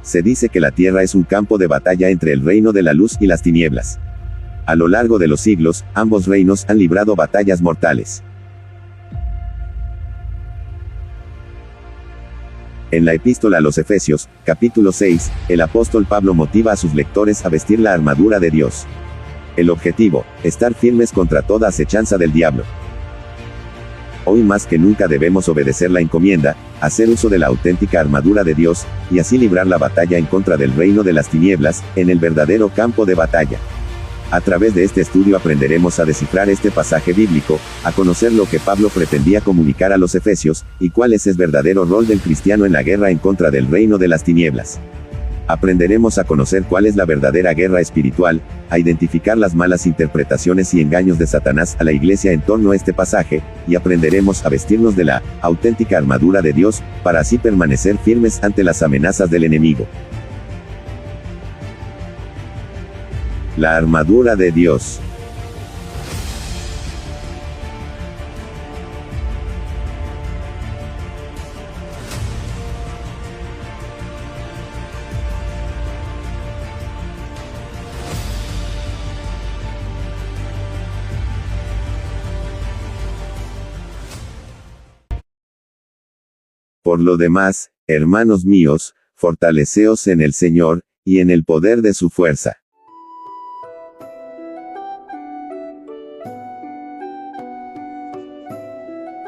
Se dice que la tierra es un campo de batalla entre el reino de la luz y las tinieblas. A lo largo de los siglos, ambos reinos han librado batallas mortales. En la epístola a los Efesios, capítulo 6, el apóstol Pablo motiva a sus lectores a vestir la armadura de Dios. El objetivo, estar firmes contra toda acechanza del diablo. Hoy más que nunca debemos obedecer la encomienda, hacer uso de la auténtica armadura de Dios, y así librar la batalla en contra del reino de las tinieblas, en el verdadero campo de batalla. A través de este estudio aprenderemos a descifrar este pasaje bíblico, a conocer lo que Pablo pretendía comunicar a los efesios, y cuál es el verdadero rol del cristiano en la guerra en contra del reino de las tinieblas. Aprenderemos a conocer cuál es la verdadera guerra espiritual, a identificar las malas interpretaciones y engaños de Satanás a la iglesia en torno a este pasaje, y aprenderemos a vestirnos de la auténtica armadura de Dios, para así permanecer firmes ante las amenazas del enemigo. La armadura de Dios. Por lo demás, hermanos míos, fortaleceos en el Señor, y en el poder de su fuerza.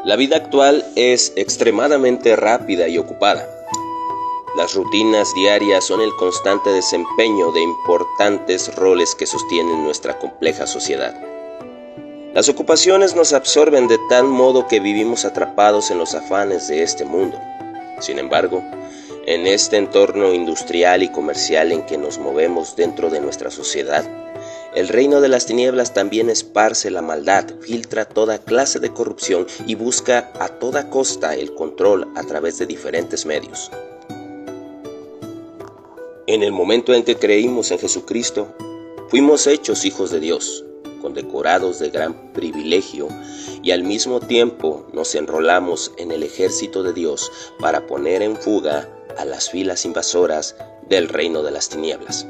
La vida actual es extremadamente rápida y ocupada. Las rutinas diarias son el constante desempeño de importantes roles que sostienen nuestra compleja sociedad. Las ocupaciones nos absorben de tal modo que vivimos atrapados en los afanes de este mundo. Sin embargo, en este entorno industrial y comercial en que nos movemos dentro de nuestra sociedad, el reino de las tinieblas también esparce la maldad, filtra toda clase de corrupción y busca a toda costa el control a través de diferentes medios. En el momento en que creímos en Jesucristo, fuimos hechos hijos de Dios, condecorados de gran privilegio, y al mismo tiempo nos enrolamos en el ejército de Dios para poner en fuga a las filas invasoras del reino de las tinieblas.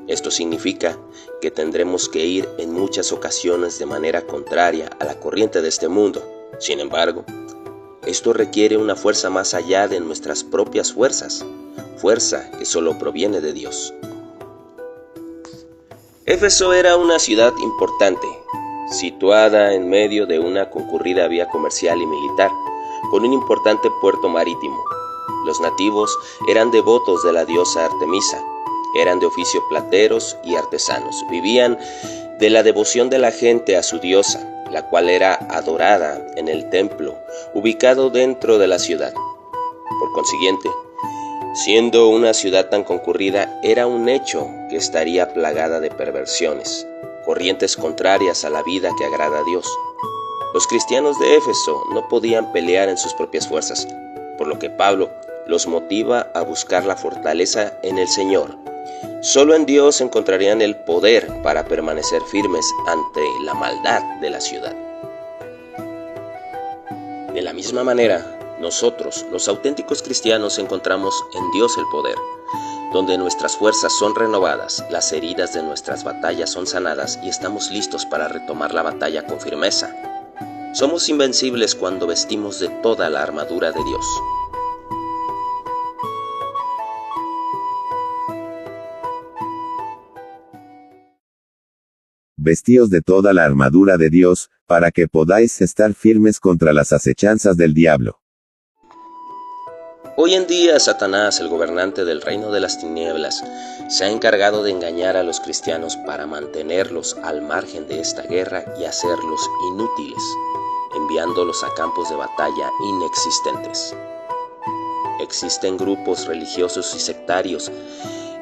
Esto significa que tendremos que ir en muchas ocasiones de manera contraria a la corriente de este mundo. Sin embargo, esto requiere una fuerza más allá de nuestras propias fuerzas, fuerza que solo proviene de Dios. Éfeso era una ciudad importante, situada en medio de una concurrida vía comercial y militar, con un importante puerto marítimo. Los nativos eran devotos de la diosa Artemisa. Eran de oficio plateros y artesanos. Vivían de la devoción de la gente a su diosa, la cual era adorada en el templo, ubicado dentro de la ciudad. Por consiguiente, siendo una ciudad tan concurrida, era un hecho que estaría plagada de perversiones, corrientes contrarias a la vida que agrada a Dios. Los cristianos de Éfeso no podían pelear en sus propias fuerzas, por lo que Pablo los motiva a buscar la fortaleza en el Señor. Solo en Dios encontrarían el poder para permanecer firmes ante la maldad de la ciudad. De la misma manera, nosotros, los auténticos cristianos, encontramos en Dios el poder, donde nuestras fuerzas son renovadas, las heridas de nuestras batallas son sanadas y estamos listos para retomar la batalla con firmeza. Somos invencibles cuando vestimos de toda la armadura de Dios. Vestíos de toda la armadura de Dios, para que podáis estar firmes contra las acechanzas del diablo. Hoy en día, Satanás, el gobernante del reino de las tinieblas, se ha encargado de engañar a los cristianos para mantenerlos al margen de esta guerra y hacerlos inútiles, enviándolos a campos de batalla inexistentes. Existen grupos religiosos y sectarios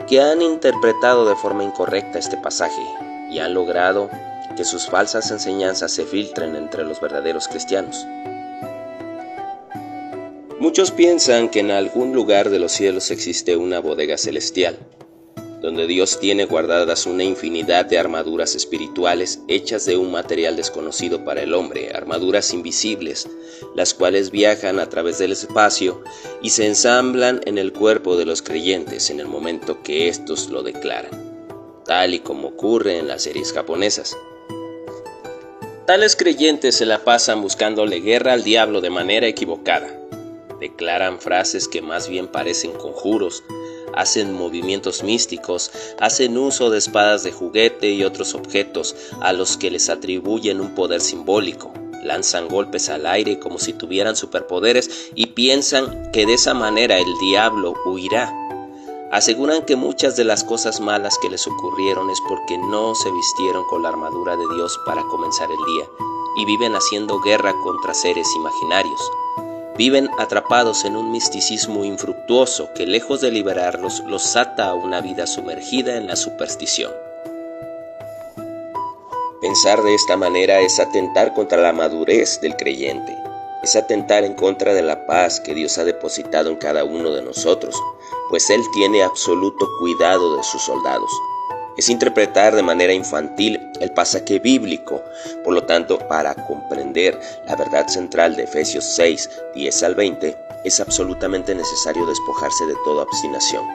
que han interpretado de forma incorrecta este pasaje y han logrado que sus falsas enseñanzas se filtren entre los verdaderos cristianos. Muchos piensan que en algún lugar de los cielos existe una bodega celestial, donde Dios tiene guardadas una infinidad de armaduras espirituales hechas de un material desconocido para el hombre, armaduras invisibles, las cuales viajan a través del espacio y se ensamblan en el cuerpo de los creyentes en el momento que éstos lo declaran, tal y como ocurre en las series japonesas. Tales creyentes se la pasan buscándole guerra al diablo de manera equivocada. Declaran frases que más bien parecen conjuros, hacen movimientos místicos, hacen uso de espadas de juguete y otros objetos a los que les atribuyen un poder simbólico, lanzan golpes al aire como si tuvieran superpoderes y piensan que de esa manera el diablo huirá. Aseguran que muchas de las cosas malas que les ocurrieron es porque no se vistieron con la armadura de Dios para comenzar el día y viven haciendo guerra contra seres imaginarios. Viven atrapados en un misticismo infructuoso que, lejos de liberarlos, los ata a una vida sumergida en la superstición. Pensar de esta manera es atentar contra la madurez del creyente, es atentar en contra de la paz que Dios ha depositado en cada uno de nosotros, pues Él tiene absoluto cuidado de sus soldados. Es interpretar de manera infantil el pasaje bíblico. Por lo tanto, para comprender la verdad central de Efesios 6, 10 al 20, es absolutamente necesario despojarse de toda obstinación,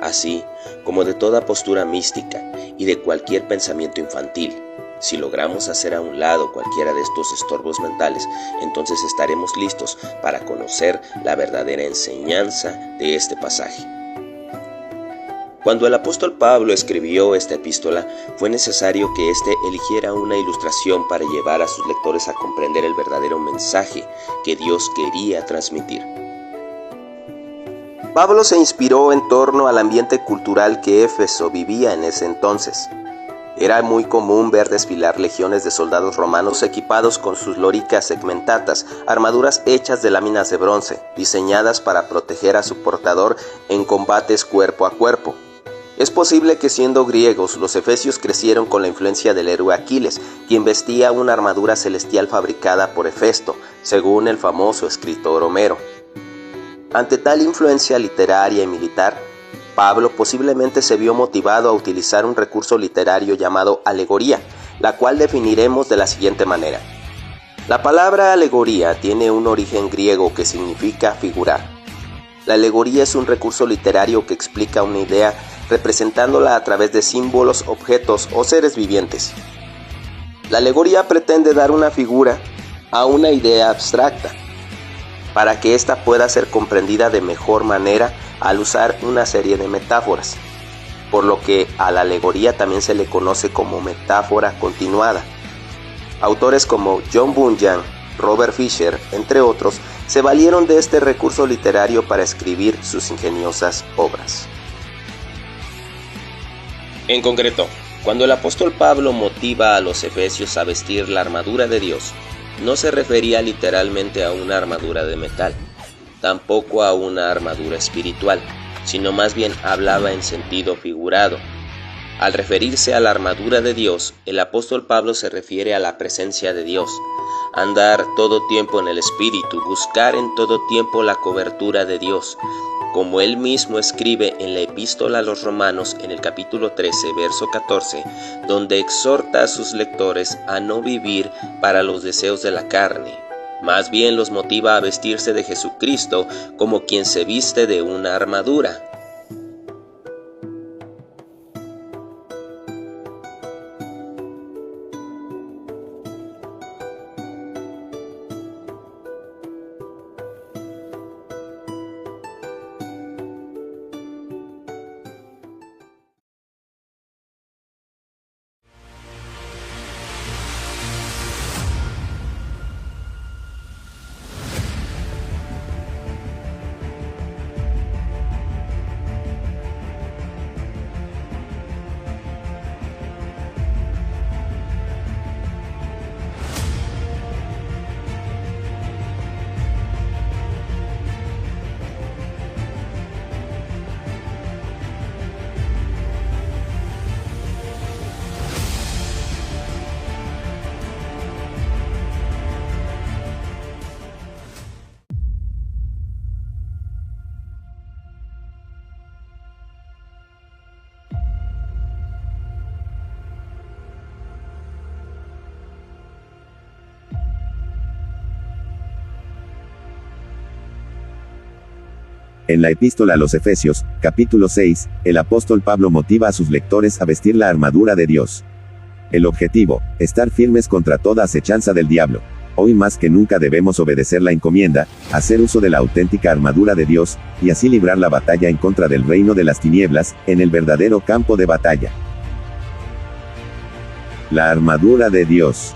así como de toda postura mística y de cualquier pensamiento infantil. Si logramos hacer a un lado cualquiera de estos estorbos mentales, entonces estaremos listos para conocer la verdadera enseñanza de este pasaje. Cuando el apóstol Pablo escribió esta epístola, fue necesario que éste eligiera una ilustración para llevar a sus lectores a comprender el verdadero mensaje que Dios quería transmitir. Pablo se inspiró en torno al ambiente cultural que Éfeso vivía en ese entonces. Era muy común ver desfilar legiones de soldados romanos equipados con sus lóricas segmentatas, armaduras hechas de láminas de bronce, diseñadas para proteger a su portador en combates cuerpo a cuerpo. Es posible que, siendo griegos, los efesios crecieron con la influencia del héroe Aquiles, quien vestía una armadura celestial fabricada por Hefesto, según el famoso escritor Homero. Ante tal influencia literaria y militar, Pablo posiblemente se vio motivado a utilizar un recurso literario llamado alegoría, la cual definiremos de la siguiente manera. La palabra alegoría tiene un origen griego que significa figurar. La alegoría es un recurso literario que explica una idea representándola a través de símbolos, objetos o seres vivientes. La alegoría pretende dar una figura a una idea abstracta, para que ésta pueda ser comprendida de mejor manera al usar una serie de metáforas, por lo que a la alegoría también se le conoce como metáfora continuada. Autores como John Bunyan, Robert Fisher, entre otros, se valieron de este recurso literario para escribir sus ingeniosas obras. En concreto, cuando el apóstol Pablo motiva a los efesios a vestir la armadura de Dios, no se refería literalmente a una armadura de metal, tampoco a una armadura espiritual, sino más bien hablaba en sentido figurado. Al referirse a la armadura de Dios, el apóstol Pablo se refiere a la presencia de Dios, andar todo tiempo en el Espíritu, buscar en todo tiempo la cobertura de Dios, como él mismo escribe en la epístola a los Romanos en el capítulo 13, verso 14, donde exhorta a sus lectores a no vivir para los deseos de la carne, más bien los motiva a vestirse de Jesucristo como quien se viste de una armadura. En la epístola a los Efesios, capítulo 6, el apóstol Pablo motiva a sus lectores a vestir la armadura de Dios. El objetivo, estar firmes contra toda acechanza del diablo. Hoy más que nunca debemos obedecer la encomienda, hacer uso de la auténtica armadura de Dios, y así librar la batalla en contra del reino de las tinieblas, en el verdadero campo de batalla. La armadura de Dios.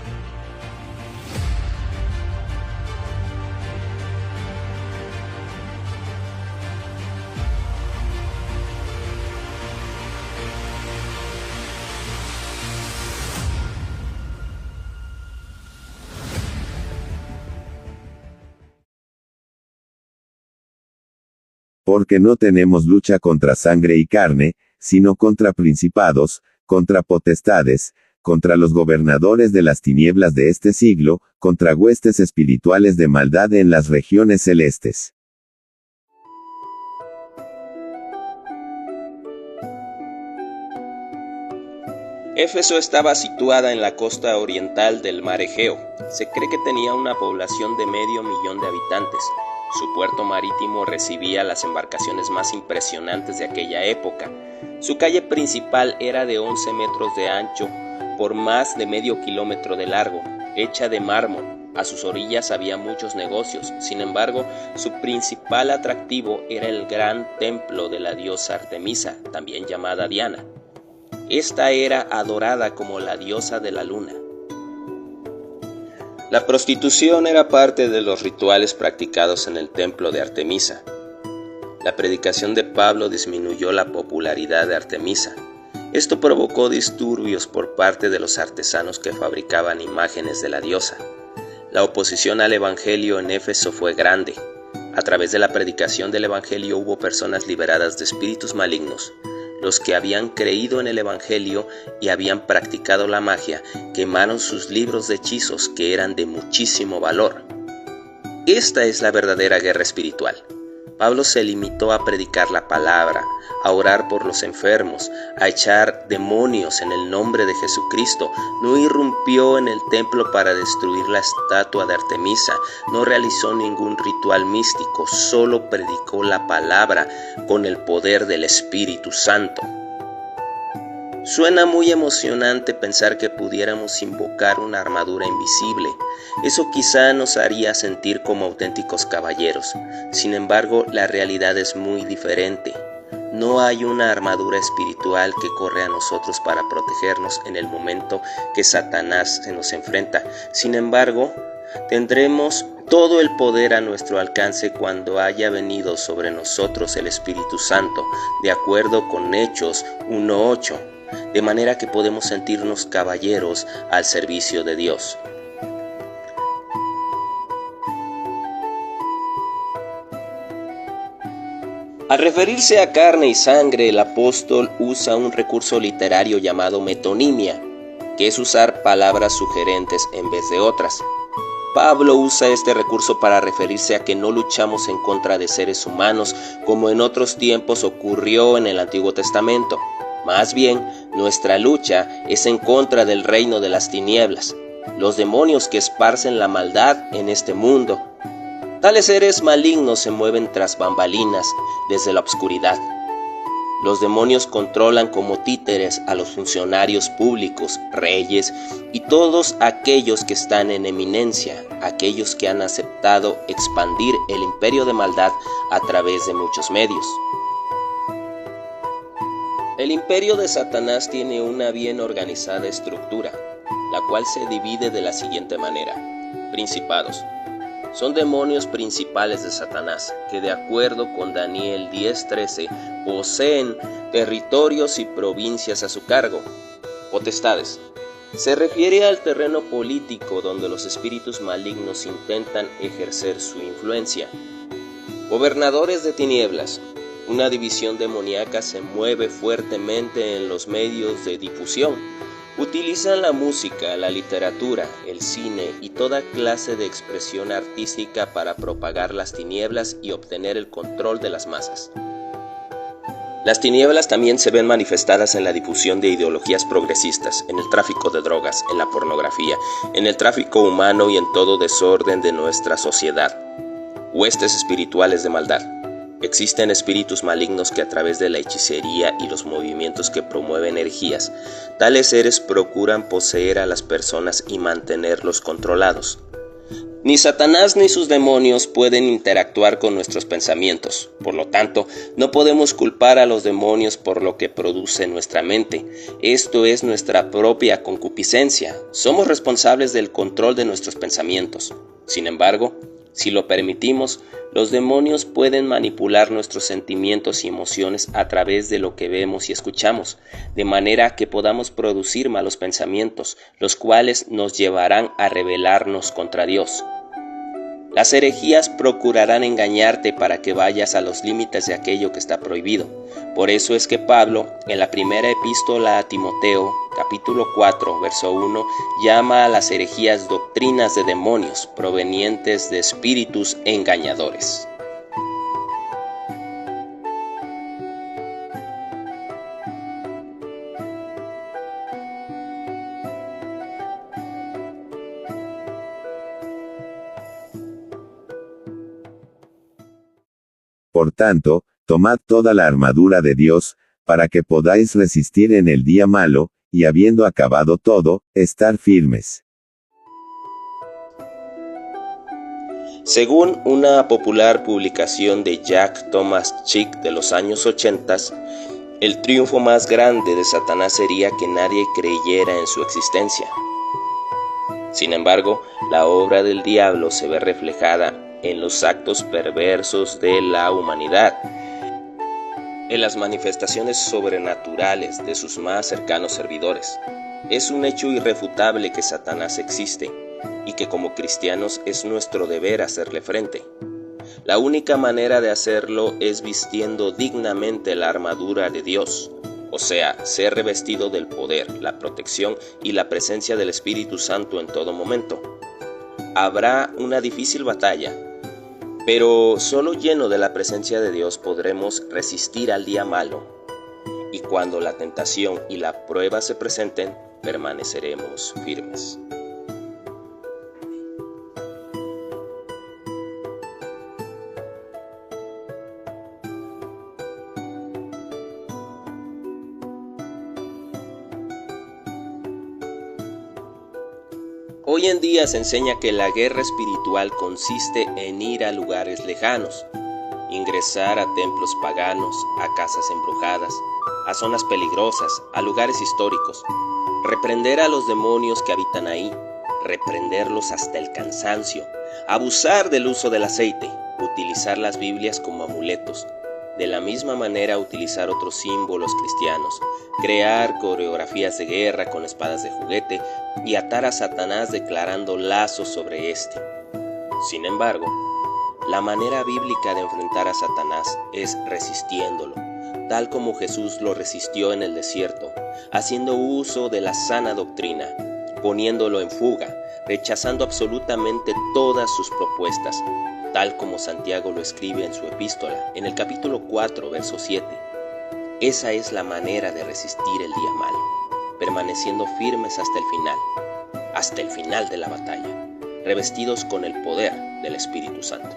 Porque no tenemos lucha contra sangre y carne, sino contra principados, contra potestades, contra los gobernadores de las tinieblas de este siglo, contra huestes espirituales de maldad en las regiones celestes. Éfeso estaba situada en la costa oriental del mar Egeo. Se cree que tenía una población de 500,000 de habitantes. Su puerto marítimo recibía las embarcaciones más impresionantes de aquella época. Su calle principal era de 11 metros de ancho por más de medio kilómetro de largo, hecha de mármol. A sus orillas había muchos negocios. Sin embargo, su principal atractivo era el gran templo de la diosa Artemisa, también llamada Diana. Esta era adorada como la diosa de la luna. La prostitución era parte de los rituales practicados en el templo de Artemisa. La predicación de Pablo disminuyó la popularidad de Artemisa. Esto provocó disturbios por parte de los artesanos que fabricaban imágenes de la diosa. La oposición al evangelio en Éfeso fue grande. A través de la predicación del evangelio hubo personas liberadas de espíritus malignos. Los que habían creído en el evangelio y habían practicado la magia quemaron sus libros de hechizos que eran de muchísimo valor. Esta es la verdadera guerra espiritual. Pablo se limitó a predicar la palabra, a orar por los enfermos, a echar demonios en el nombre de Jesucristo. No irrumpió en el templo para destruir la estatua de Artemisa, no realizó ningún ritual místico, solo predicó la palabra con el poder del Espíritu Santo. Suena muy emocionante pensar que pudiéramos invocar una armadura invisible. Eso quizá nos haría sentir como auténticos caballeros. Sin embargo, la realidad es muy diferente. No hay una armadura espiritual que corre a nosotros para protegernos en el momento que Satanás se nos enfrenta. Sin embargo, tendremos todo el poder a nuestro alcance cuando haya venido sobre nosotros el Espíritu Santo, de acuerdo con Hechos 1:8. De manera que podemos sentirnos caballeros al servicio de Dios. Al referirse a carne y sangre, el apóstol usa un recurso literario llamado metonimia, que es usar palabras sugerentes en vez de otras. Pablo usa este recurso para referirse a que no luchamos en contra de seres humanos como en otros tiempos ocurrió en el Antiguo Testamento. Más bien, nuestra lucha es en contra del reino de las tinieblas, los demonios que esparcen la maldad en este mundo. Tales seres malignos se mueven tras bambalinas desde la oscuridad. Los demonios controlan como títeres a los funcionarios públicos, reyes y todos aquellos que están en eminencia, aquellos que han aceptado expandir el imperio de maldad a través de muchos medios. El imperio de Satanás tiene una bien organizada estructura, la cual se divide de la siguiente manera. Principados. Son demonios principales de Satanás, que de acuerdo con Daniel 10:13, poseen territorios y provincias a su cargo. Potestades. Se refiere al terreno político donde los espíritus malignos intentan ejercer su influencia. Gobernadores de tinieblas. Una división demoníaca se mueve fuertemente en los medios de difusión. Utilizan la música, la literatura, el cine y toda clase de expresión artística para propagar las tinieblas y obtener el control de las masas. Las tinieblas también se ven manifestadas en la difusión de ideologías progresistas, en el tráfico de drogas, en la pornografía, en el tráfico humano y en todo desorden de nuestra sociedad. Huestes espirituales de maldad. Existen espíritus malignos que a través de la hechicería y los movimientos que promueven herejías, tales seres procuran poseer a las personas y mantenerlos controlados. Ni Satanás ni sus demonios pueden interactuar con nuestros pensamientos. Por lo tanto, no podemos culpar a los demonios por lo que produce nuestra mente. Esto es nuestra propia concupiscencia. Somos responsables del control de nuestros pensamientos. Sin embargo, si lo permitimos, los demonios pueden manipular nuestros sentimientos y emociones a través de lo que vemos y escuchamos, de manera que podamos producir malos pensamientos, los cuales nos llevarán a rebelarnos contra Dios. Las herejías procurarán engañarte para que vayas a los límites de aquello que está prohibido. Por eso es que Pablo, en la primera epístola a Timoteo, capítulo 4, verso 1, llama a las herejías doctrinas de demonios provenientes de espíritus engañadores. Por tanto, tomad toda la armadura de Dios, para que podáis resistir en el día malo, y habiendo acabado todo, estar firmes. Según una popular publicación de Jack Thomas Chick de los años 80, el triunfo más grande de Satanás sería que nadie creyera en su existencia. Sin embargo, la obra del diablo se ve reflejada en los actos perversos de la humanidad, en las manifestaciones sobrenaturales de sus más cercanos servidores. Es un hecho irrefutable que Satanás existe y que como cristianos es nuestro deber hacerle frente. La única manera de hacerlo es vistiendo dignamente la armadura de Dios, o sea, ser revestido del poder, la protección y la presencia del Espíritu Santo en todo momento. Habrá una difícil batalla, pero solo lleno de la presencia de Dios podremos resistir al día malo, y cuando la tentación y la prueba se presenten, permaneceremos firmes. Hoy en día se enseña que la guerra espiritual consiste en ir a lugares lejanos, ingresar a templos paganos, a casas embrujadas, a zonas peligrosas, a lugares históricos, reprender a los demonios que habitan ahí, reprenderlos hasta el cansancio, abusar del uso del aceite, utilizar las Biblias como amuletos, de la misma manera utilizar otros símbolos cristianos, crear coreografías de guerra con espadas de juguete y atar a Satanás declarando lazos sobre éste. Sin embargo, la manera bíblica de enfrentar a Satanás es resistiéndolo, tal como Jesús lo resistió en el desierto, haciendo uso de la sana doctrina, poniéndolo en fuga, rechazando absolutamente todas sus propuestas, tal como Santiago lo escribe en su epístola, en el capítulo 4, verso 7. Esa es la manera de resistir el día malo, permaneciendo firmes hasta el final de la batalla, revestidos con el poder del Espíritu Santo.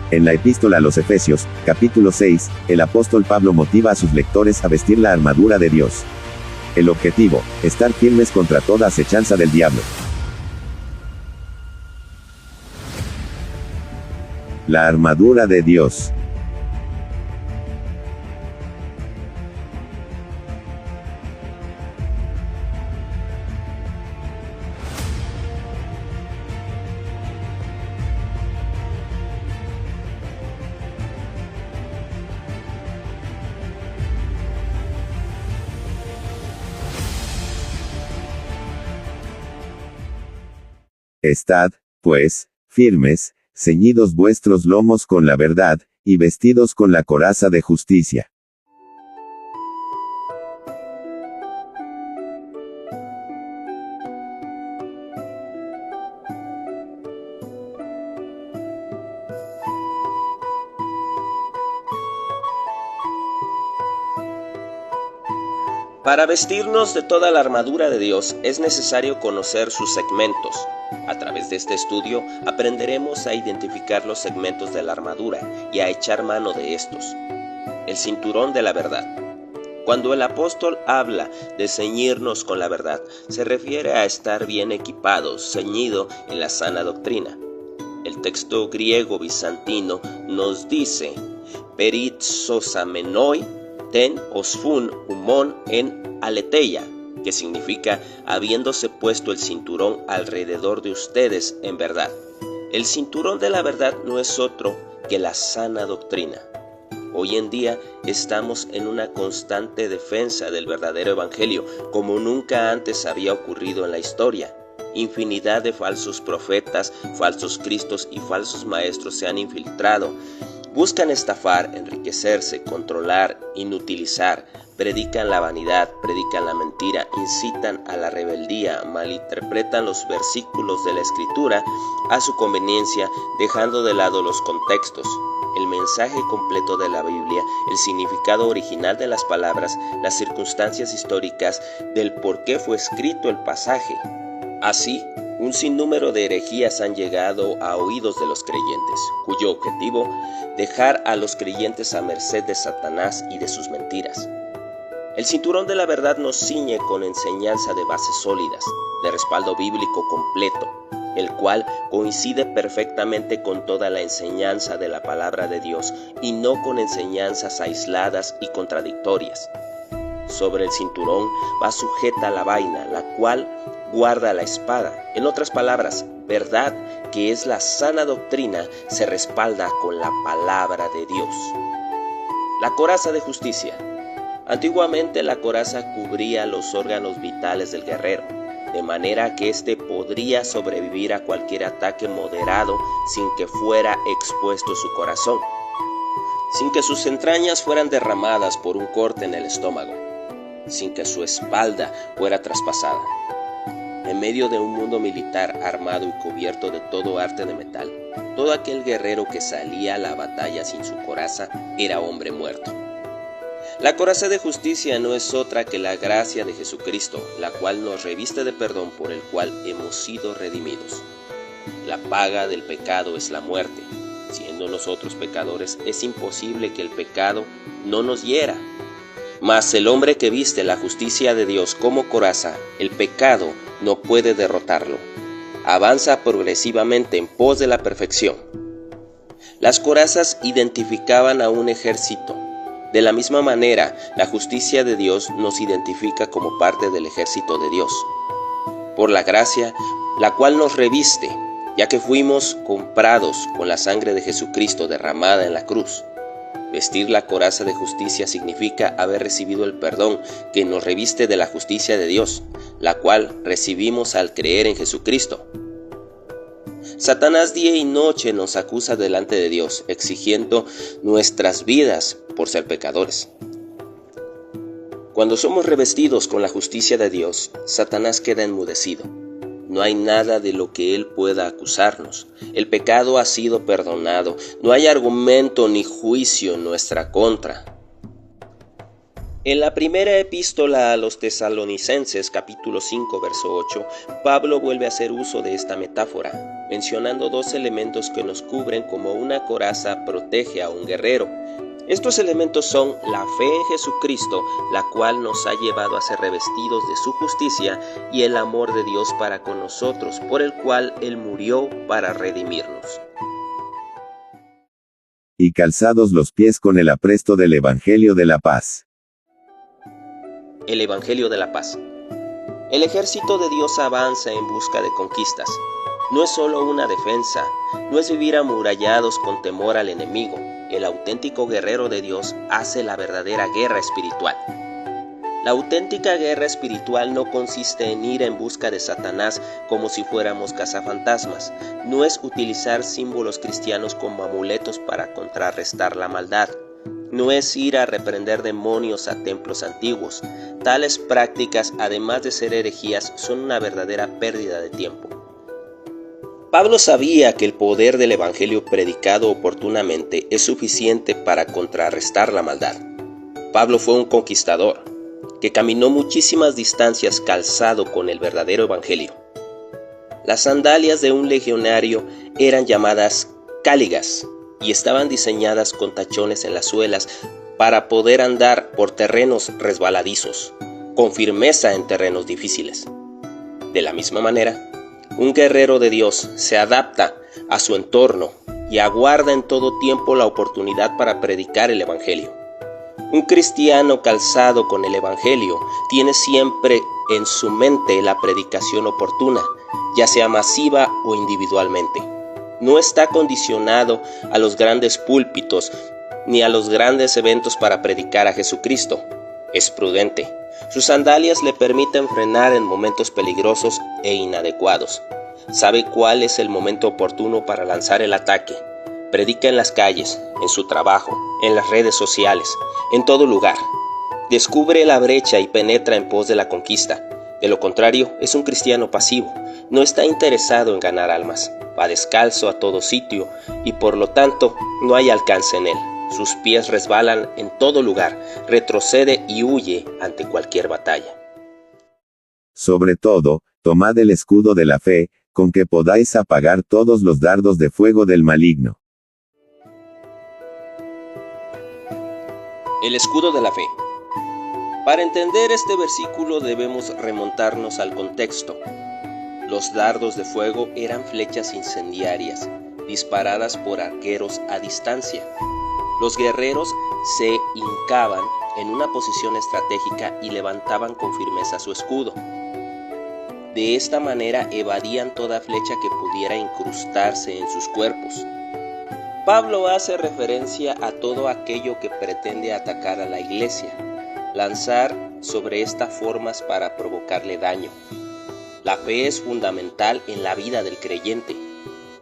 En la epístola a los Efesios, capítulo 6, el apóstol Pablo motiva a sus lectores a vestir la armadura de Dios. El objetivo, estar firmes contra toda acechanza del diablo. La armadura de Dios. Estad, pues, firmes, ceñidos vuestros lomos con la verdad, y vestidos con la coraza de justicia. Para vestirnos de toda la armadura de Dios es necesario conocer sus segmentos. A través de este estudio aprenderemos a identificar los segmentos de la armadura y a echar mano de estos. El cinturón de la verdad. Cuando el apóstol habla de ceñirnos con la verdad, se refiere a estar bien equipados, ceñido en la sana doctrina. El texto griego bizantino nos dice: perizosamenoi ten osfun humon en aletheia, que significa habiéndose puesto el cinturón alrededor de ustedes en verdad. El cinturón de la verdad no es otro que la sana doctrina. Hoy en día estamos en una constante defensa del verdadero evangelio, como nunca antes había ocurrido en la historia. Infinidad de falsos profetas, falsos cristos y falsos maestros se han infiltrado. Buscan estafar, enriquecerse, controlar, inutilizar, predican la vanidad, predican la mentira, incitan a la rebeldía, malinterpretan los versículos de la Escritura a su conveniencia, dejando de lado los contextos, el mensaje completo de la Biblia, el significado original de las palabras, las circunstancias históricas del por qué fue escrito el pasaje. Así, un sinnúmero de herejías han llegado a oídos de los creyentes, cuyo objetivo, dejar a los creyentes a merced de Satanás y de sus mentiras. El cinturón de la verdad nos ciñe con enseñanza de bases sólidas, de respaldo bíblico completo, el cual coincide perfectamente con toda la enseñanza de la palabra de Dios y no con enseñanzas aisladas y contradictorias. Sobre el cinturón va sujeta la vaina, la cual guarda la espada. En otras palabras, verdad, que es la sana doctrina, se respalda con la palabra de Dios. La coraza de justicia. Antiguamente la coraza cubría los órganos vitales del guerrero, de manera que éste podría sobrevivir a cualquier ataque moderado sin que fuera expuesto su corazón, sin que sus entrañas fueran derramadas por un corte en el estómago, sin que su espalda fuera traspasada. En medio de un mundo militar armado y cubierto de todo arte de metal, todo aquel guerrero que salía a la batalla sin su coraza era hombre muerto. La coraza de justicia no es otra que la gracia de Jesucristo, la cual nos reviste de perdón por el cual hemos sido redimidos. La paga del pecado es la muerte. Siendo nosotros pecadores, es imposible que el pecado no nos hiera. Mas el hombre que viste la justicia de Dios como coraza, el pecado no puede derrotarlo. Avanza progresivamente en pos de la perfección. Las corazas identificaban a un ejército. De la misma manera, la justicia de Dios nos identifica como parte del ejército de Dios. Por la gracia, la cual nos reviste, ya que fuimos comprados con la sangre de Jesucristo derramada en la cruz. Vestir la coraza de justicia significa haber recibido el perdón que nos reviste de la justicia de Dios, la cual recibimos al creer en Jesucristo. Satanás día y noche nos acusa delante de Dios, exigiendo nuestras vidas por ser pecadores. Cuando somos revestidos con la justicia de Dios, Satanás queda enmudecido. No hay nada de lo que él pueda acusarnos. El pecado ha sido perdonado. No hay argumento ni juicio en nuestra contra. En la primera epístola a los Tesalonicenses, capítulo 5, verso 8, Pablo vuelve a hacer uso de esta metáfora. mencionando dos elementos que nos cubren como una coraza protege a un guerrero. Estos elementos son la fe en Jesucristo, la cual nos ha llevado a ser revestidos de su justicia, y el amor de Dios para con nosotros, por el cual Él murió para redimirnos. Y calzados los pies con el apresto del Evangelio de la paz. El Evangelio de la paz. El ejército de Dios avanza en busca de conquistas. No es solo una defensa, no es vivir amurallados con temor al enemigo. El auténtico guerrero de Dios hace la verdadera guerra espiritual. La auténtica guerra espiritual no consiste en ir en busca de Satanás como si fuéramos cazafantasmas. No es utilizar símbolos cristianos como amuletos para contrarrestar la maldad. No es ir a reprender demonios a templos antiguos. Tales prácticas, además de ser herejías, son una verdadera pérdida de tiempo. Pablo sabía que el poder del Evangelio predicado oportunamente es suficiente para contrarrestar la maldad. Pablo fue un conquistador que caminó muchísimas distancias calzado con el verdadero Evangelio. Las sandalias de un legionario eran llamadas cáligas y estaban diseñadas con tachones en las suelas para poder andar por terrenos resbaladizos, con firmeza en terrenos difíciles. De la misma manera, un guerrero de Dios se adapta a su entorno y aguarda en todo tiempo la oportunidad para predicar el Evangelio. Un cristiano calzado con el Evangelio tiene siempre en su mente la predicación oportuna, ya sea masiva o individualmente. No está condicionado a los grandes púlpitos ni a los grandes eventos para predicar a Jesucristo. Es prudente. Sus sandalias le permiten frenar en momentos peligrosos e inadecuados. Sabe cuál es el momento oportuno para lanzar el ataque. Predica en las calles, en su trabajo, en las redes sociales, en todo lugar. Descubre la brecha y penetra en pos de la conquista. De lo contrario, es un cristiano pasivo. No está interesado en ganar almas. Va descalzo a todo sitio y por lo tanto no hay alcance en él. Sus pies resbalan en todo lugar, retrocede y huye ante cualquier batalla. Sobre todo, tomad el escudo de la fe, con que podáis apagar todos los dardos de fuego del maligno. El escudo de la fe. Para entender este versículo debemos remontarnos al contexto. Los dardos de fuego eran flechas incendiarias, disparadas por arqueros a distancia. Los guerreros se hincaban en una posición estratégica y levantaban con firmeza su escudo. De esta manera evadían toda flecha que pudiera incrustarse en sus cuerpos. Pablo hace referencia a todo aquello que pretende atacar a la iglesia, lanzar sobre esta formas para provocarle daño. La fe es fundamental en la vida del creyente.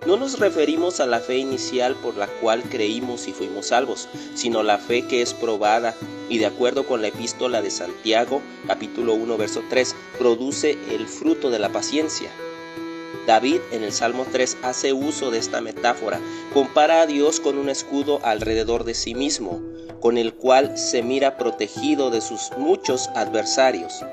No nos referimos a la fe inicial por la cual creímos y fuimos salvos, sino la fe que es probada y de acuerdo con la epístola de Santiago, capítulo 1, verso 3, produce el fruto de la paciencia. David en el Salmo 3 hace uso de esta metáfora, compara a Dios con un escudo alrededor de sí mismo, con el cual se mira protegido de sus muchos adversarios.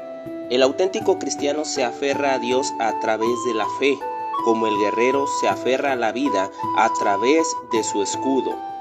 El auténtico cristiano se aferra a Dios a través de la fe, como el guerrero se aferra a la vida a través de su escudo.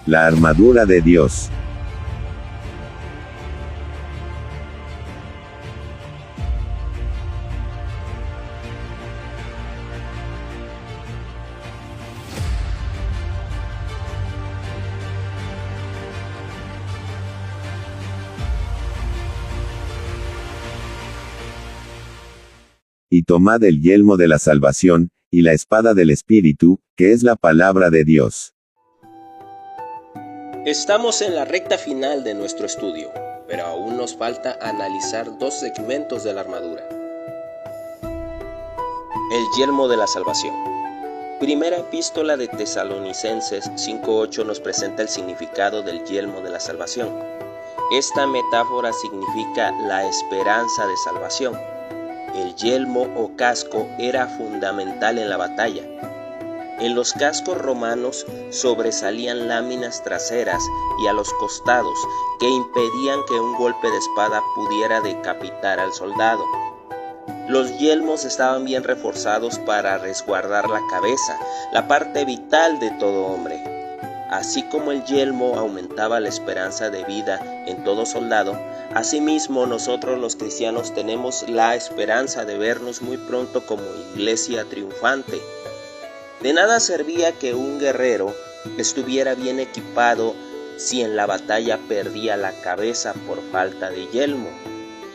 La armadura de Dios. y tomad el yelmo de la salvación, y la espada del Espíritu, que es la palabra de Dios. Estamos en la recta final de nuestro estudio, pero aún nos falta analizar dos segmentos de la armadura. El yelmo de la salvación. Primera epístola de Tesalonicenses 5:8 nos presenta el significado del yelmo de la salvación. Esta metáfora significa la esperanza de salvación. El yelmo o casco era fundamental en la batalla. En los cascos romanos sobresalían láminas traseras y a los costados que impedían que un golpe de espada pudiera decapitar al soldado. Los yelmos estaban bien reforzados para resguardar la cabeza, la parte vital de todo hombre. Así como el yelmo aumentaba la esperanza de vida en todo soldado, asimismo nosotros los cristianos tenemos la esperanza de vernos muy pronto como iglesia triunfante. De nada servía que un guerrero estuviera bien equipado si en la batalla perdía la cabeza por falta de yelmo.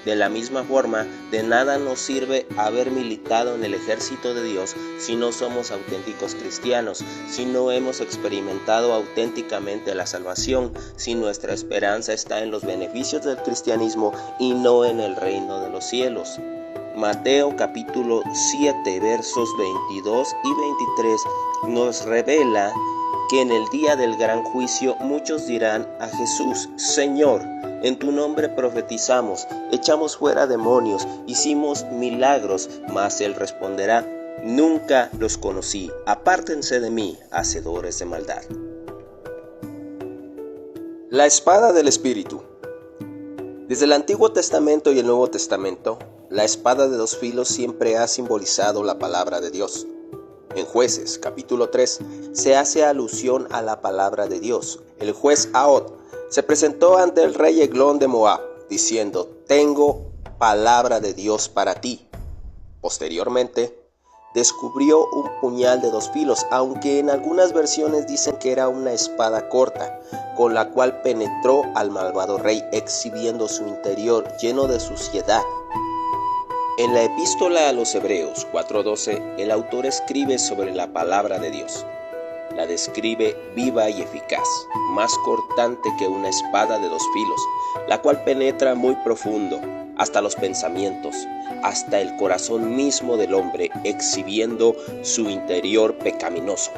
De la misma forma, de nada nos sirve haber militado en el ejército de Dios si no somos auténticos cristianos, si no hemos experimentado auténticamente la salvación, si nuestra esperanza está en los beneficios del cristianismo y no en el reino de los cielos. Mateo capítulo 7 versos 22 y 23 nos revela que en el día del gran juicio muchos dirán a Jesús: Señor, en tu nombre profetizamos, echamos fuera demonios, hicimos milagros, mas él responderá: nunca los conocí, apártense de mí, hacedores de maldad. La espada del Espíritu. Desde el Antiguo Testamento y el Nuevo Testamento, la espada de dos filos siempre ha simbolizado la palabra de Dios. En Jueces, capítulo 3, se hace alusión a la palabra de Dios. El juez Ahod se presentó ante el rey Eglón de Moab, diciendo: tengo palabra de Dios para ti. Posteriormente, descubrió un puñal de dos filos, aunque en algunas versiones dicen que era una espada corta, con la cual penetró al malvado rey, exhibiendo su interior lleno de suciedad. En la epístola a los Hebreos 4:12, el autor escribe sobre la palabra de Dios. La describe viva y eficaz, más cortante que una espada de dos filos, la cual penetra muy profundo, hasta los pensamientos, hasta el corazón mismo del hombre, exhibiendo su interior pecaminoso.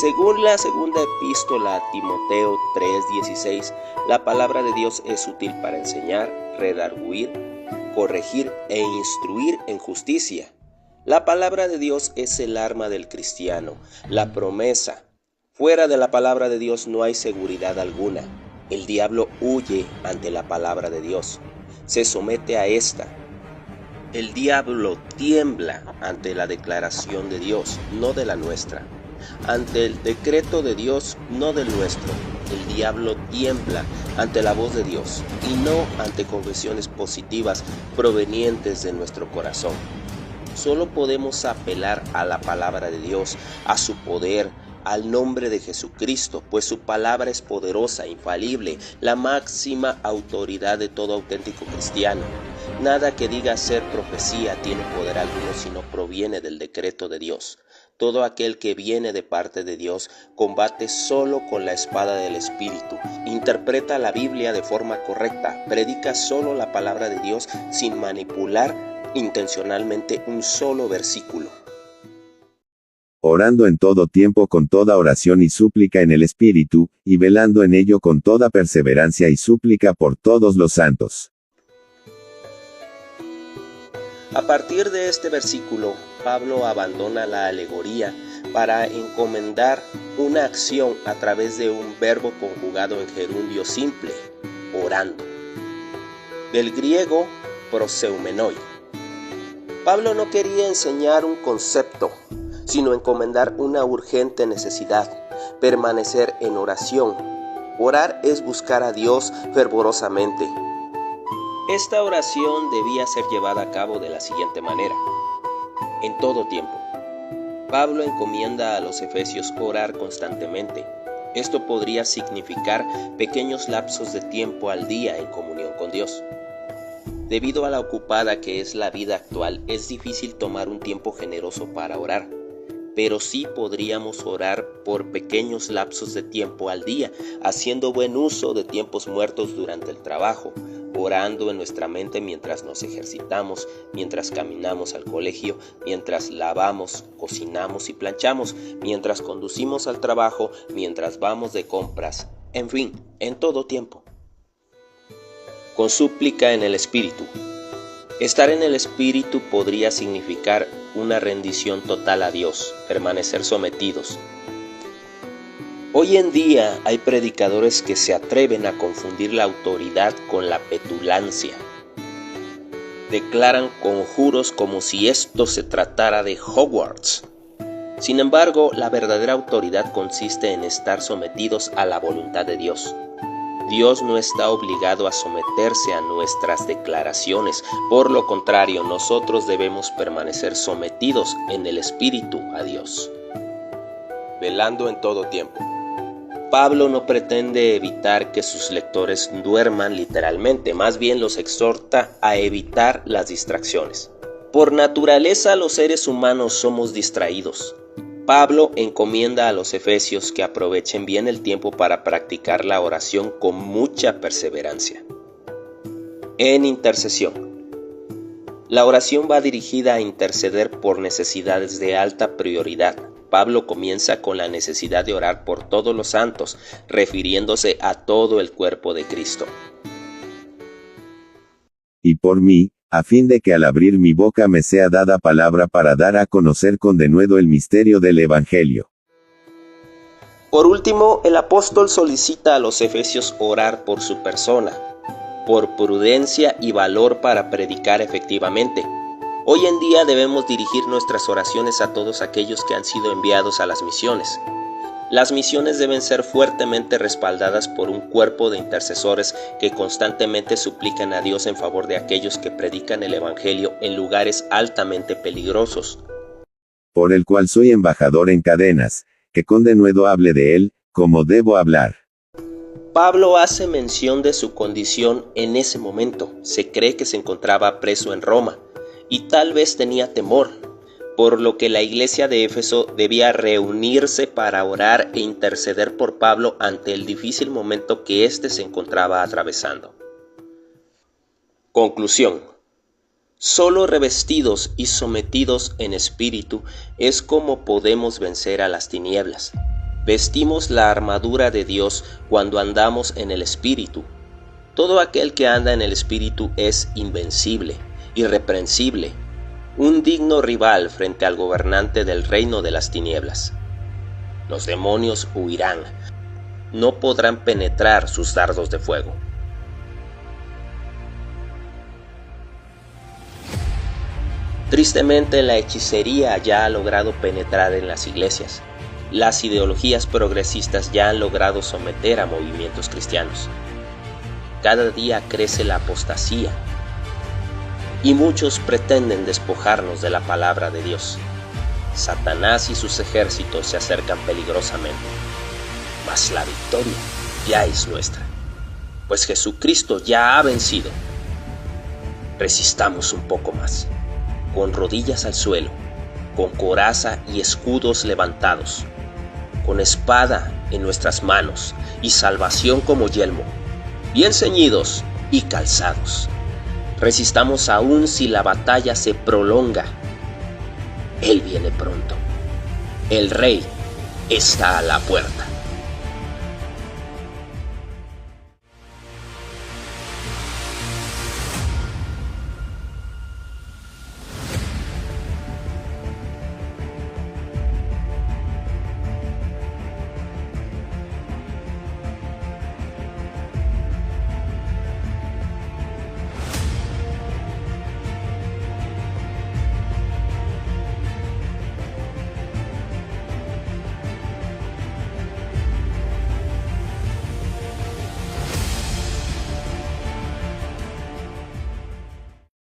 Según la segunda epístola a Timoteo 3:16, la palabra de Dios es útil para enseñar, redarguir, corregir e instruir en justicia. La palabra de Dios es el arma del cristiano, la promesa. Fuera de la palabra de Dios no hay seguridad alguna. El diablo huye ante la palabra de Dios, se somete a esta. El diablo tiembla ante la declaración de Dios, no de la nuestra. Ante el decreto de Dios, no del nuestro. El diablo tiembla ante la voz de Dios y no ante confesiones positivas provenientes de nuestro corazón. Solo podemos apelar a la palabra de Dios, a su poder, al nombre de Jesucristo, pues su palabra es poderosa, infalible, la máxima autoridad de todo auténtico cristiano. Nada que diga ser profecía tiene poder alguno si no proviene del decreto de Dios. Todo aquel que viene de parte de Dios combate solo con la espada del Espíritu, interpreta la Biblia de forma correcta, predica solo la palabra de Dios sin manipular intencionalmente un solo versículo. Orando en todo tiempo con toda oración y súplica en el Espíritu, y velando en ello con toda perseverancia y súplica por todos los santos. A partir de este versículo, Pablo abandona la alegoría para encomendar una acción a través de un verbo conjugado en gerundio simple, orando. Del griego proseumenoi. Pablo no quería enseñar un concepto, sino encomendar una urgente necesidad, permanecer en oración. Orar es buscar a Dios fervorosamente. Esta oración debía ser llevada a cabo de la siguiente manera: en todo tiempo. Pablo encomienda a los efesios orar constantemente. Esto podría significar pequeños lapsos de tiempo al día en comunión con Dios. Debido a la ocupada que es la vida actual, es difícil tomar un tiempo generoso para orar, pero sí podríamos orar por pequeños lapsos de tiempo al día, haciendo buen uso de tiempos muertos durante el trabajo, orando en nuestra mente mientras nos ejercitamos, mientras caminamos al colegio, mientras lavamos, cocinamos y planchamos, mientras conducimos al trabajo, mientras vamos de compras, en fin, en todo tiempo. Con súplica en el Espíritu. Estar en el Espíritu podría significar una rendición total a Dios, permanecer sometidos. Hoy en día hay predicadores que se atreven a confundir la autoridad con la petulancia. Declaran conjuros como si esto se tratara de Hogwarts. Sin embargo, la verdadera autoridad consiste en estar sometidos a la voluntad de Dios. Dios no está obligado a someterse a nuestras declaraciones. Por lo contrario, nosotros debemos permanecer sometidos en el Espíritu a Dios. Velando en todo tiempo. Pablo no pretende evitar que sus lectores duerman literalmente, más bien los exhorta a evitar las distracciones. Por naturaleza, los seres humanos somos distraídos. Pablo encomienda a los efesios que aprovechen bien el tiempo para practicar la oración con mucha perseverancia. En intercesión. La oración va dirigida a interceder por necesidades de alta prioridad. Pablo comienza con la necesidad de orar por todos los santos, refiriéndose a todo el cuerpo de Cristo. Y por mí, a fin de que al abrir mi boca me sea dada palabra para dar a conocer con denuedo el misterio del Evangelio. Por último, el apóstol solicita a los efesios orar por su persona, por prudencia y valor para predicar efectivamente. Hoy en día debemos dirigir nuestras oraciones a todos aquellos que han sido enviados a las misiones. Las misiones deben ser fuertemente respaldadas por un cuerpo de intercesores que constantemente suplican a Dios en favor de aquellos que predican el Evangelio en lugares altamente peligrosos. Por el cual soy embajador en cadenas, que con denuedo hable de él, como debo hablar. Pablo hace mención de su condición en ese momento. Se cree que se encontraba preso en Roma y tal vez tenía temor, por lo que la iglesia de Éfeso debía reunirse para orar e interceder por Pablo ante el difícil momento que éste se encontraba atravesando. Conclusión. Solo revestidos y sometidos en espíritu es como podemos vencer a las tinieblas. Vestimos la armadura de Dios cuando andamos en el espíritu. Todo aquel que anda en el espíritu es invencible, irreprensible, un digno rival frente al gobernante del reino de las tinieblas. Los demonios huirán, no podrán penetrar sus dardos de fuego. Tristemente, la hechicería ya ha logrado penetrar en las iglesias. Las ideologías progresistas ya han logrado someter a movimientos cristianos. Cada día crece la apostasía. Y muchos pretenden despojarnos de la palabra de Dios. Satanás y sus ejércitos se acercan peligrosamente. Mas la victoria ya es nuestra, pues Jesucristo ya ha vencido. Resistamos un poco más, con rodillas al suelo, con coraza y escudos levantados, con espada en nuestras manos y salvación como yelmo, bien ceñidos y calzados. Resistamos aún si la batalla se prolonga. Él viene pronto. El Rey está a la puerta.